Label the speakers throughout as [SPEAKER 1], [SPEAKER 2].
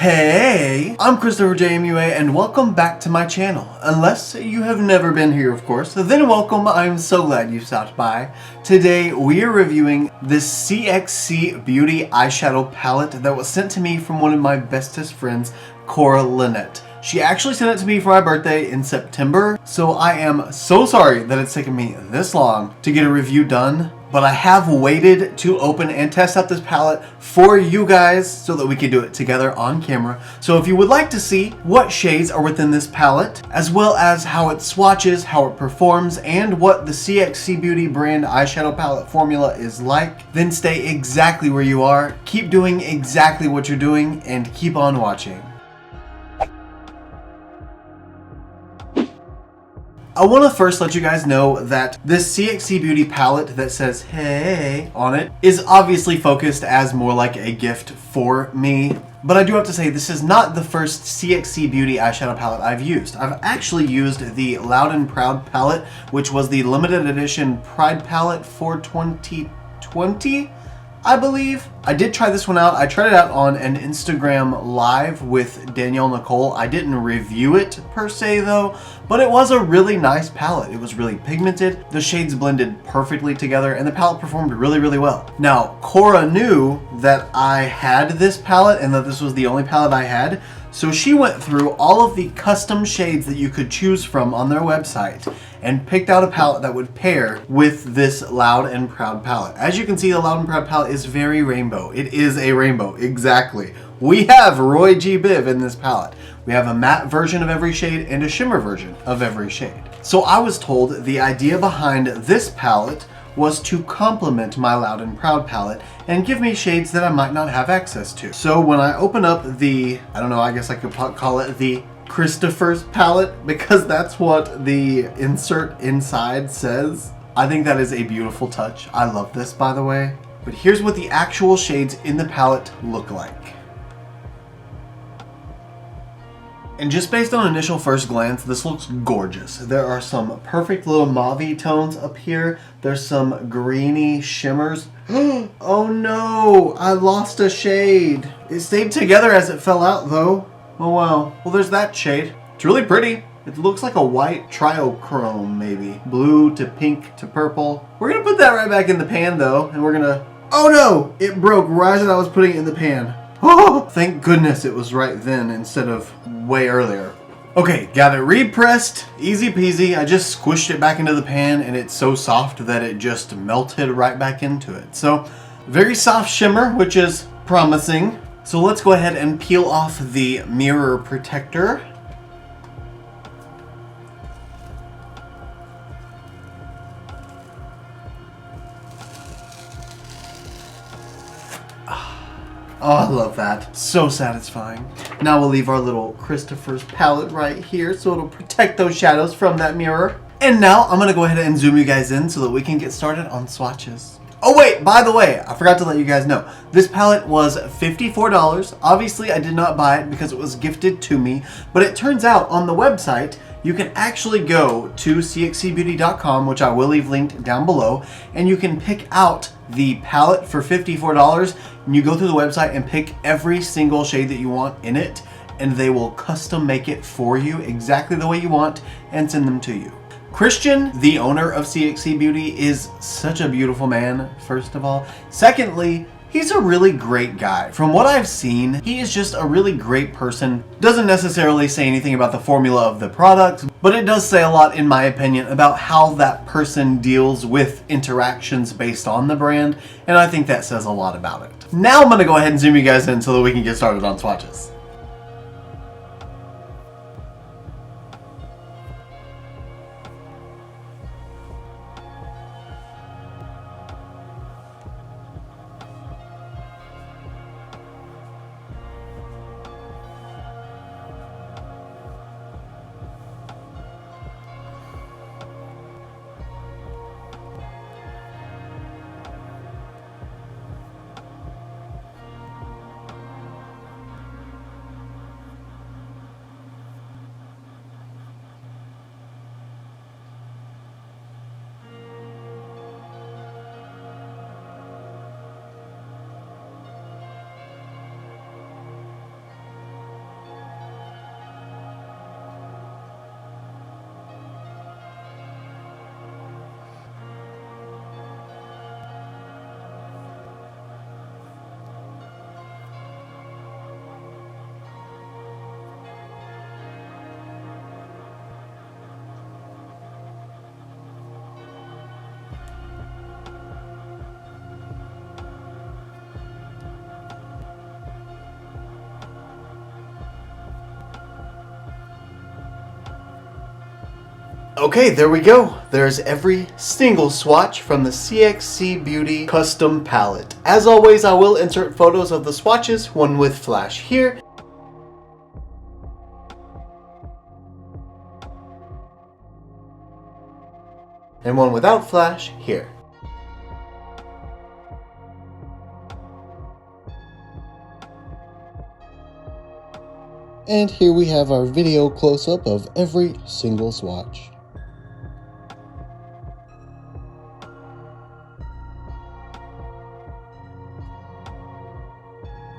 [SPEAKER 1] Hey, I'm ChristopherJMUA and welcome back to my channel. Unless you have never been here, of course, then welcome. I'm so glad you stopped by. Today we are reviewing this CXC Beauty eyeshadow palette that was sent to me from one of my bestest friends, Cora. She actually sent it to me for my birthday in September, so I am so sorry that it's taken me this long to get a review done. But I have waited to open and test out this palette for you guys so that we can do it together on camera. So if you would like to see what shades are within this palette, as well as how it swatches, how it performs, and what the CXC Beauty brand eyeshadow palette formula is like, then stay exactly where you are, keep doing exactly what you're doing, and keep on watching. I want to first let you guys know that this CXC Beauty palette that says hey on it is obviously focused as more like a gift for me. But I do have to say this is not the first CXC Beauty eyeshadow palette I've used. I've actually used the Loud and Proud palette, which was the limited edition Pride palette for 2020. I believe. I did try this one out. I tried it out on an Instagram live with Danielle Nicole. I didn't review it per se though, but it was a really nice palette. It was really pigmented. The shades blended perfectly together and the palette performed really, really well. Now, Cora knew that I had this palette and that this was the only palette I had, so she went through all of the custom shades that you could choose from on their website and picked out a palette that would pair with this Loud and Proud palette. As you can see, the Loud and Proud palette is very rainbow. It is a rainbow, exactly. We have Roy G. Biv in this palette. We have a matte version of every shade and a shimmer version of every shade. So I was told the idea behind this palette was to complement my Loud and Proud palette and give me shades that I might not have access to. So when I open up the, I don't know, I guess I could call it the Christopher's palette, because that's what the insert inside says. I think that is a beautiful touch. I love this, by the way. But here's what the actual shades in the palette look like. And just based on initial first glance, this looks gorgeous. There are some perfect little mauve tones up here. There's some greeny shimmers. Oh no, I lost a shade. It stayed together as it fell out though. Oh wow. Well, there's that shade. It's really pretty. It looks like a white triochrome maybe. Blue to pink to purple. We're gonna put that right back in the pan though, and we're gonna, oh no, it broke right as I was putting it in the pan. Oh, thank goodness it was right then instead of way earlier. Okay, got it repressed, easy peasy. I just squished it back into the pan and it's so soft that it just melted right back into it. So, very soft shimmer, which is promising. So let's go ahead and peel off the mirror protector. Oh, I love that. So satisfying. Now we'll leave our little Christopher's palette right here so it'll protect those shadows from that mirror. And now I'm gonna go ahead and zoom you guys in so that we can get started on swatches. Oh wait, by the way, I forgot to let you guys know. This palette was $54. Obviously, I did not buy it because it was gifted to me, but it turns out on the website, you can actually go to cxcbeauty.com, which I will leave linked down below, and you can pick out the palette for $54, and you go through the website and pick every single shade that you want in it, and they will custom make it for you exactly the way you want and send them to you. Christian, the owner of CXC Beauty, is such a beautiful man, first of all. Secondly, he's a really great guy. From what I've seen, he is just a really great person. Doesn't necessarily say anything about the formula of the product, but it does say a lot, in my opinion, about how that person deals with interactions based on the brand, and I think that says a lot about it. Now I'm gonna go ahead and zoom you guys in so that we can get started on swatches. Okay, there we go. There's every single swatch from the CXC Beauty custom palette. As always, I will insert photos of the swatches, one with flash here, and one without flash here. And here we have our video close-up of every single swatch.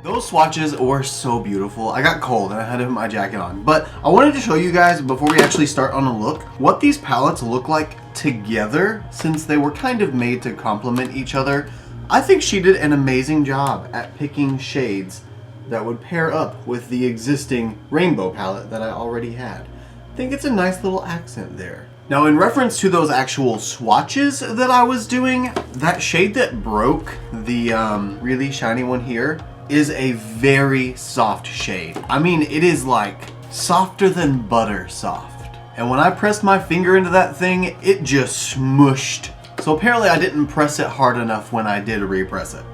[SPEAKER 1] Those swatches were so beautiful. I got cold and I had to put my jacket on. But I wanted to show you guys, before we actually start on a look, what these palettes look like together, since they were kind of made to complement each other. I think she did an amazing job at picking shades that would pair up with the existing rainbow palette that I already had. I think it's a nice little accent there. Now, in reference to those actual swatches that I was doing, that shade that broke, the really shiny one here, is a very soft shade. I mean, it is like softer than butter soft. And when I pressed my finger into that thing, it just smushed. So apparently I didn't press it hard enough when I did repress it.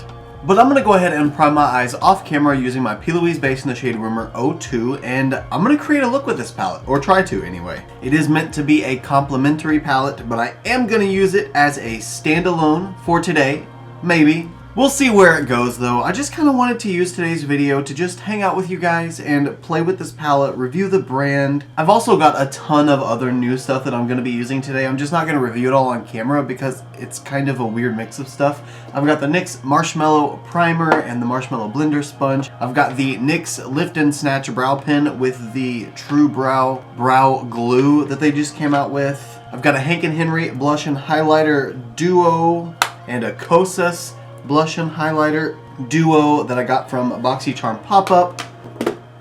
[SPEAKER 1] But I'm gonna go ahead and prime my eyes off camera using my P. Louise base in the shade Rumor 02, and I'm gonna create a look with this palette, or try to anyway. It is meant to be a complementary palette, but I am gonna use it as a standalone for today, maybe. We'll see where it goes though. I just kind of wanted to use today's video to just hang out with you guys and play with this palette, review the brand. I've also got a ton of other new stuff that I'm going to be using today. I'm just not going to review it all on camera because it's kind of a weird mix of stuff. I've got the NYX Marshmallow Primer and the Marshmallow Blender Sponge. I've got the NYX Lift and Snatch Brow Pen with the True Brow Glue that they just came out with. I've got a Hank & Henry Blush and Highlighter Duo and a Kosas Blush and Highlighter Duo that I got from Boxycharm Pop-Up,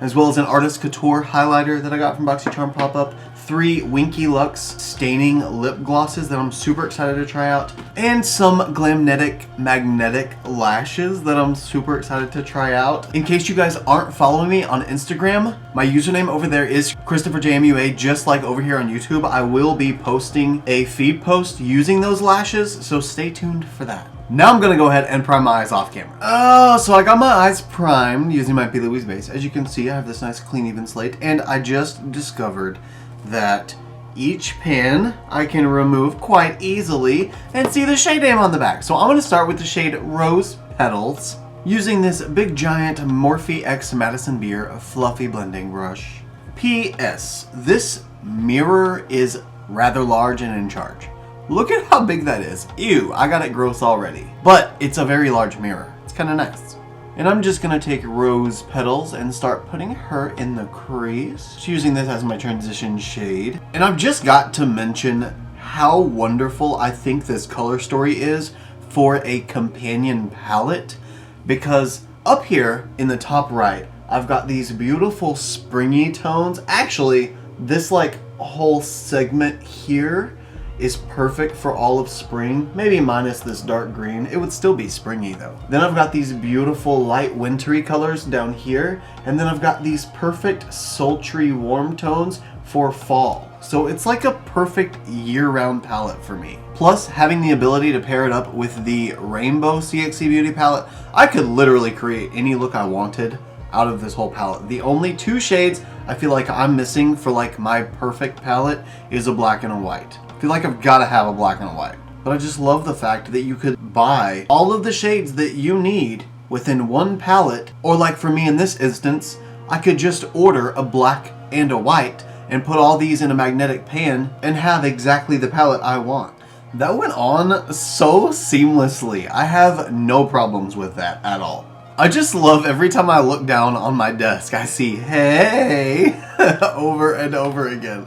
[SPEAKER 1] as well as an Artist Couture highlighter that I got from Boxycharm Pop-Up, 3 Winky Lux staining lip glosses that I'm super excited to try out, and some Glamnetic magnetic lashes that I'm super excited to try out. In case you guys aren't following me on Instagram, my username over there is ChristopherJMUA, just like over here on YouTube. I will be posting a feed post using those lashes, so stay tuned for that. Now I'm gonna go ahead and prime my eyes off camera. Oh, so I got my eyes primed using my P. Louise base. As you can see, I have this nice clean even slate, and I just discovered that each pan I can remove quite easily and see the shade name on the back. So I'm gonna start with the shade Rose Petals using this big giant Morphe X Madison Beer fluffy blending brush. P.S. This mirror is rather large and in charge. Look at how big that is. Ew, I got it gross already. But it's a very large mirror. It's kind of nice. And I'm just going to take Rose Petals and start putting her in the crease. Just using this as my transition shade. And I've just got to mention how wonderful I think this color story is for a companion palette. Because up here in the top right, I've got these beautiful springy tones. Actually, this like whole segment here is perfect for all of spring, maybe minus this dark green. It would still be springy though. Then I've got these beautiful light wintry colors down here, and then I've got these perfect sultry warm tones for fall. So it's like a perfect year-round palette for me. Plus, having the ability to pair it up with the Rainbow CXC Beauty palette, I could literally create any look I wanted out of this whole palette. The only 2 shades I feel like I'm missing for like my perfect palette is a black and a white. I feel like I've got to have a black and a white. But I just love the fact that you could buy all of the shades that you need within one palette, or like for me in this instance, I could just order a black and a white and put all these in a magnetic pan and have exactly the palette I want. That went on so seamlessly. I have no problems with that at all. I just love every time I look down on my desk, I see, hey, over and over again.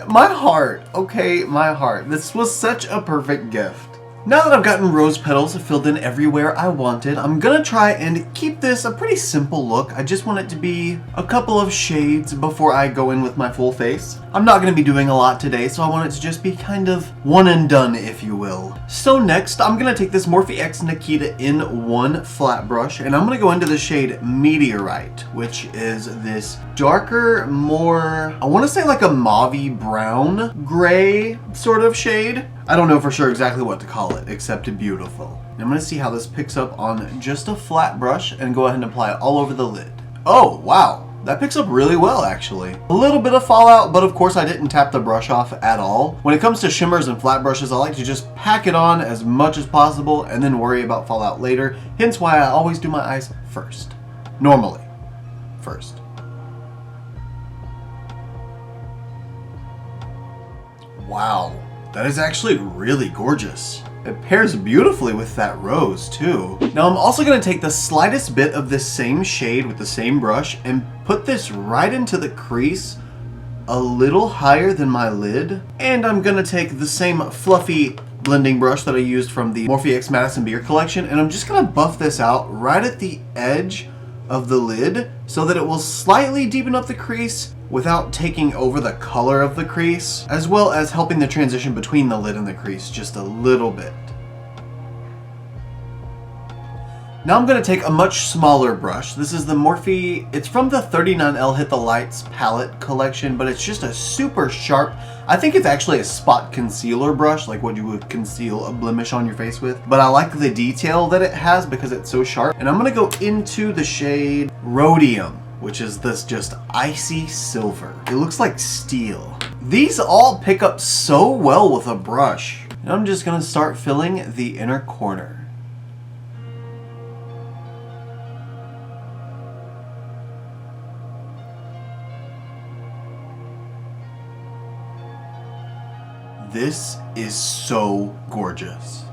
[SPEAKER 1] My heart, okay, my heart. This was such a perfect gift. Now that I've gotten rose petals filled in everywhere I wanted, I'm gonna try and keep this a pretty simple look. I just want it to be a couple of shades before I go in with my full face. I'm not gonna be doing a lot today, so I want it to just be kind of one and done, if you will. So next, I'm gonna take this Morphe X Nikita in one flat brush, and I'm gonna go into the shade Meteorite, which is this darker, more, I wanna say like a mauve brown gray sort of shade. I don't know for sure exactly what to call it, except beautiful. I'm gonna see how this picks up on just a flat brush and go ahead and apply it all over the lid. Oh, wow. That picks up really well, actually. A little bit of fallout, but of course I didn't tap the brush off at all. When it comes to shimmers and flat brushes, I like to just pack it on as much as possible and then worry about fallout later. Hence why I always do my eyes first. Normally. First. Wow. That is actually really gorgeous. It pairs beautifully with that rose too. Now I'm also going to take the slightest bit of this same shade with the same brush and put this right into the crease a little higher than my lid. And I'm going to take the same fluffy blending brush that I used from the Morphe X Madison Beer collection, and I'm just going to buff this out right at the edge of the lid so that it will slightly deepen up the crease without taking over the color of the crease, as well as helping the transition between the lid and the crease just a little bit. Now I'm going to take a much smaller brush. This is the Morphe, it's from the 39L Hit the Lights palette collection, but it's just a super sharp, I think it's actually a spot concealer brush, like what you would conceal a blemish on your face with. But I like the detail that it has because it's so sharp. And I'm going to go into the shade Rhodium, which is this just icy silver. It looks like steel. These all pick up so well with a brush. And I'm just going to start filling the inner corner. This is so gorgeous.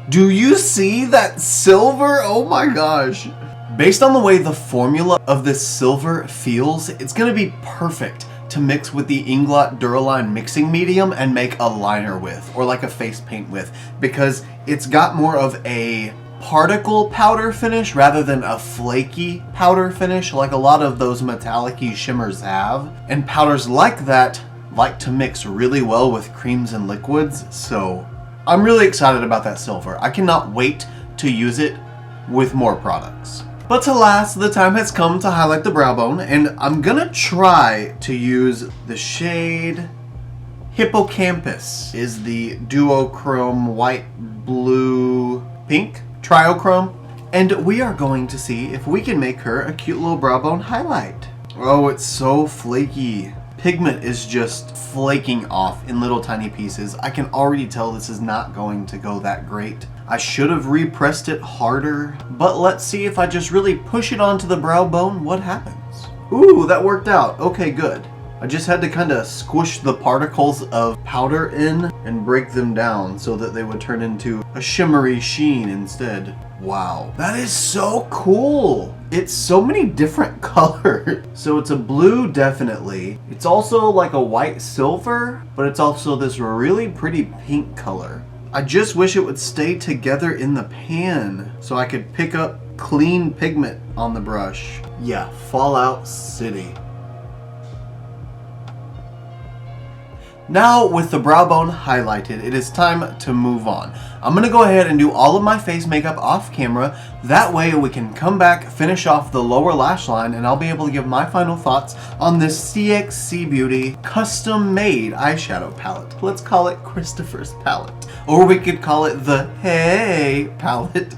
[SPEAKER 1] Do you see that silver? Oh my gosh. Based on the way the formula of this silver feels, it's going to be perfect to mix with the Inglot Duraline mixing medium and make a liner with, or like a face paint with, because it's got more of a particle powder finish rather than a flaky powder finish like a lot of those metallic-y shimmers have. And powders like that like to mix really well with creams and liquids, so I'm really excited about that silver. I cannot wait to use it with more products. But alas, the time has come to highlight the brow bone, and I'm gonna try to use the shade Hippocampus. Is the duochrome white, blue, pink triochrome, and we are going to see if we can make her a cute little brow bone highlight. Oh, it's so flaky. Pigment is just flaking off in little tiny pieces. I can already tell this is not going to go that great. I should have repressed it harder, but let's see if I just really push it onto the brow bone, what happens. Ooh, that worked out. Okay, good. I just had to kind of squish the particles of powder in and break them down so that they would turn into a shimmery sheen instead. Wow, that is so cool. It's so many different colors. So it's a blue, definitely. It's also like a white silver, but it's also this really pretty pink color. I just wish it would stay together in the pan so I could pick up clean pigment on the brush. Yeah, Fallout City. Now, with the brow bone highlighted, it is time to move on. I'm going to go ahead and do all of my face makeup off camera. That way we can come back, finish off the lower lash line, and I'll be able to give my final thoughts on this CXC Beauty custom-made eyeshadow palette. Let's call it Christopher's palette. Or we could call it the Hey palette.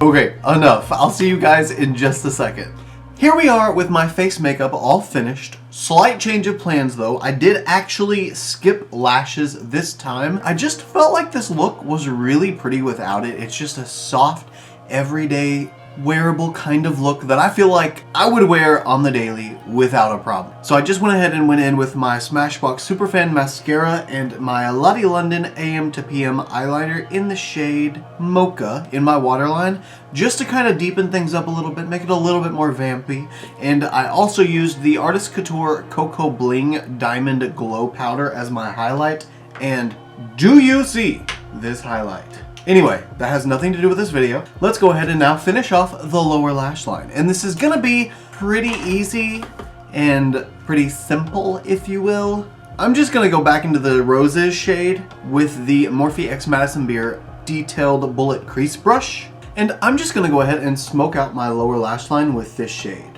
[SPEAKER 1] Okay, enough. I'll see you guys in just a second. Here we are with my face makeup all finished. Slight change of plans though. I did actually skip lashes this time. I just felt like this look was really pretty without it. It's just a soft, everyday, wearable kind of look that I feel like I would wear on the daily without a problem. So I just went ahead and went in with my Smashbox Superfan mascara and my Lottie London AM to PM eyeliner in the shade Mocha in my waterline, just to kind of deepen things up a little bit, make it a little bit more vampy. And I also used the Artist Couture Cocoa Bling Diamond Glow Powder as my highlight. And do you see this highlight. Anyway, that has nothing to do with this video. Let's go ahead and now finish off the lower lash line. And this is gonna be pretty easy and pretty simple, if you will. I'm just gonna go back into the Roses shade with the Morphe X Madison Beer Detailed Bullet Crease Brush. And I'm just gonna go ahead and smoke out my lower lash line with this shade.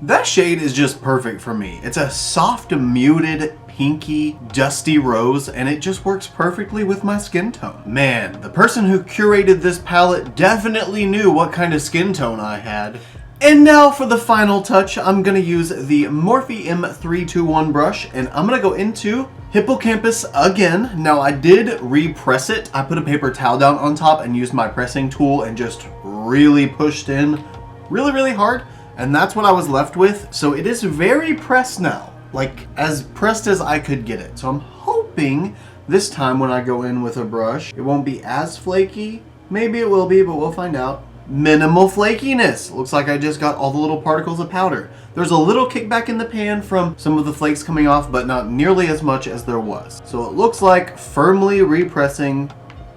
[SPEAKER 1] That shade is just perfect for me. It's a soft, muted, pinky, dusty rose, and it just works perfectly with my skin tone. Man, the person who curated this palette definitely knew what kind of skin tone I had. And now for the final touch, I'm gonna use the Morphe M321 brush, and I'm gonna go into Hippocampus again. Now I did repress it. I put a paper towel down on top and used my pressing tool and just really pushed in really hard. And that's what I was left with. So it is very pressed now, like as pressed as I could get it. So I'm hoping this time when I go in with a brush, it won't be as flaky. Maybe it will be, but we'll find out. Minimal flakiness. Looks like I just got all the little particles of powder. There's a little kickback in the pan from some of the flakes coming off, but not nearly as much as there was. So it looks like firmly repressing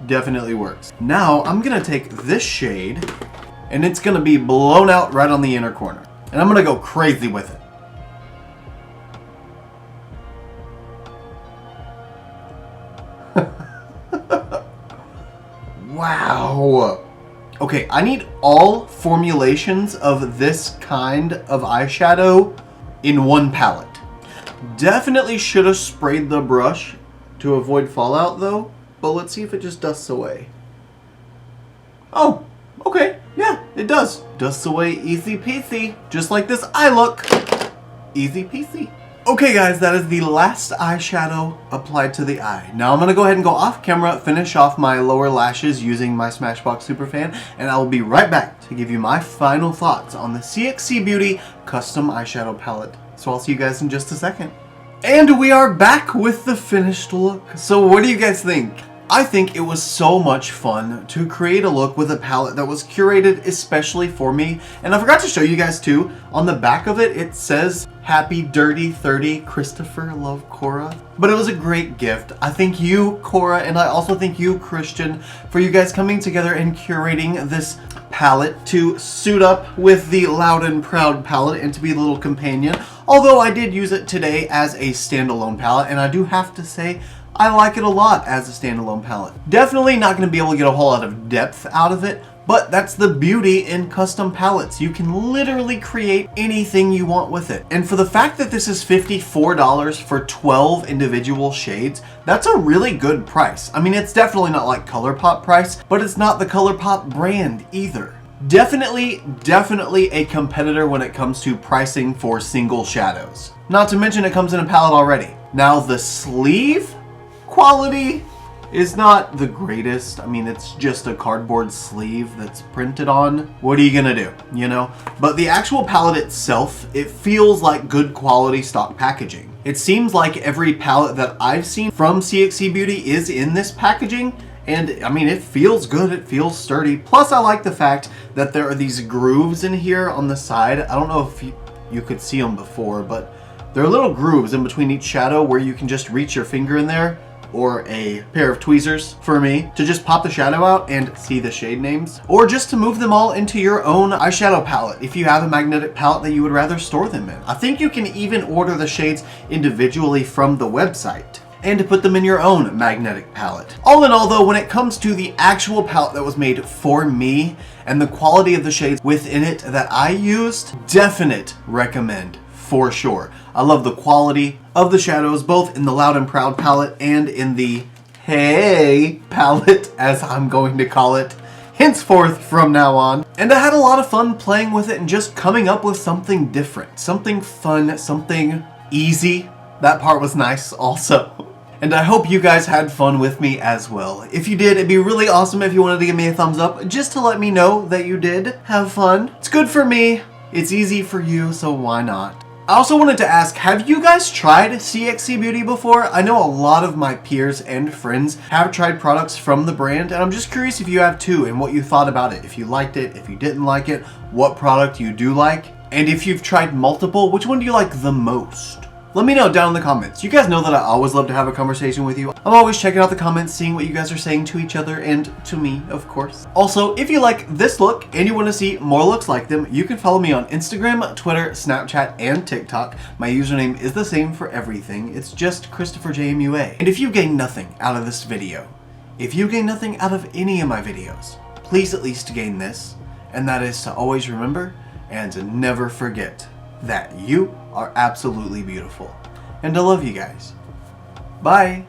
[SPEAKER 1] definitely works. Now I'm gonna take this shade and it's gonna be blown out right on the inner corner. And I'm gonna go crazy with it. Wow. Okay, I need all formulations of this kind of eyeshadow in one palette. Definitely should have sprayed the brush to avoid fallout though, but let's see if it just dusts away. Oh, okay. Yeah, it does. Dusts away easy peasy. Just like this eye look. Easy peasy. Okay guys, that is the last eyeshadow applied to the eye. Now I'm going to go ahead and go off camera, finish off my lower lashes using my Smashbox Superfan, and I will be right back to give you my final thoughts on the CXC Beauty Custom Eyeshadow Palette. So I'll see you guys in just a second. And we are back with the finished look. So what do you guys think? I think it was so much fun to create a look with a palette that was curated especially for me. And I forgot to show you guys too, on the back of it, it says Happy Dirty 30 Christopher Love Cora. But it was a great gift. I thank you, Cora, and I also thank you, Christian, for you guys coming together and curating this palette to suit up with the Loud and Proud palette and to be a little companion. Although I did use it today as a standalone palette, and I do have to say, I like it a lot as a standalone palette. Definitely not going to be able to get a whole lot of depth out of it, but that's the beauty in custom palettes. You can literally create anything you want with it. And for the fact that this is $54 for 12 individual shades, that's a really good price. I mean, it's definitely not like ColourPop price, but it's not the ColourPop brand either. Definitely a competitor when it comes to pricing for single shadows. Not to mention it comes in a palette already. Now the sleeve quality is not the greatest. I mean, it's just a cardboard sleeve that's printed on. What are you gonna do, you know? But the actual palette itself, it feels like good quality stock packaging. It seems like every palette that I've seen from CXC Beauty is in this packaging, and I mean, it feels good, it feels sturdy. Plus, I like the fact that there are these grooves in here on the side. I don't know if you could see them before, but there are little grooves in between each shadow where you can just reach your finger in there, or a pair of tweezers for me, to just pop the shadow out and see the shade names, or just to move them all into your own eyeshadow palette if you have a magnetic palette that you would rather store them in. I think you can even order the shades individually from the website and to put them in your own magnetic palette. All in all though, when it comes to the actual palette that was made for me and the quality of the shades within it that I used, definite recommend for sure. I love the quality of the shadows, both in the Loud and Proud palette and in the Hey palette, as I'm going to call it henceforth from now on. And I had a lot of fun playing with it and just coming up with something different, something fun, something easy. That part was nice also. And I hope you guys had fun with me as well. If you did, it'd be really awesome if you wanted to give me a thumbs up just to let me know that you did have fun. It's good for me, it's easy for you, so why not? I also wanted to ask, have you guys tried CXC Beauty before? I know a lot of my peers and friends have tried products from the brand, and I'm just curious if you have too and what you thought about it. If you liked it, if you didn't like it, what product you do like. And if you've tried multiple, which one do you like the most? Let me know down in the comments. You guys know that I always love to have a conversation with you. I'm always checking out the comments, seeing what you guys are saying to each other and to me, of course. Also, if you like this look and you want to see more looks like them, you can follow me on Instagram, Twitter, Snapchat, and TikTok. My username is the same for everything. It's just ChristopherJMUA. And if you gain nothing out of this video, if you gain nothing out of any of my videos, please at least gain this, and that is to always remember and to never forget that you are absolutely beautiful. And I love you guys. Bye!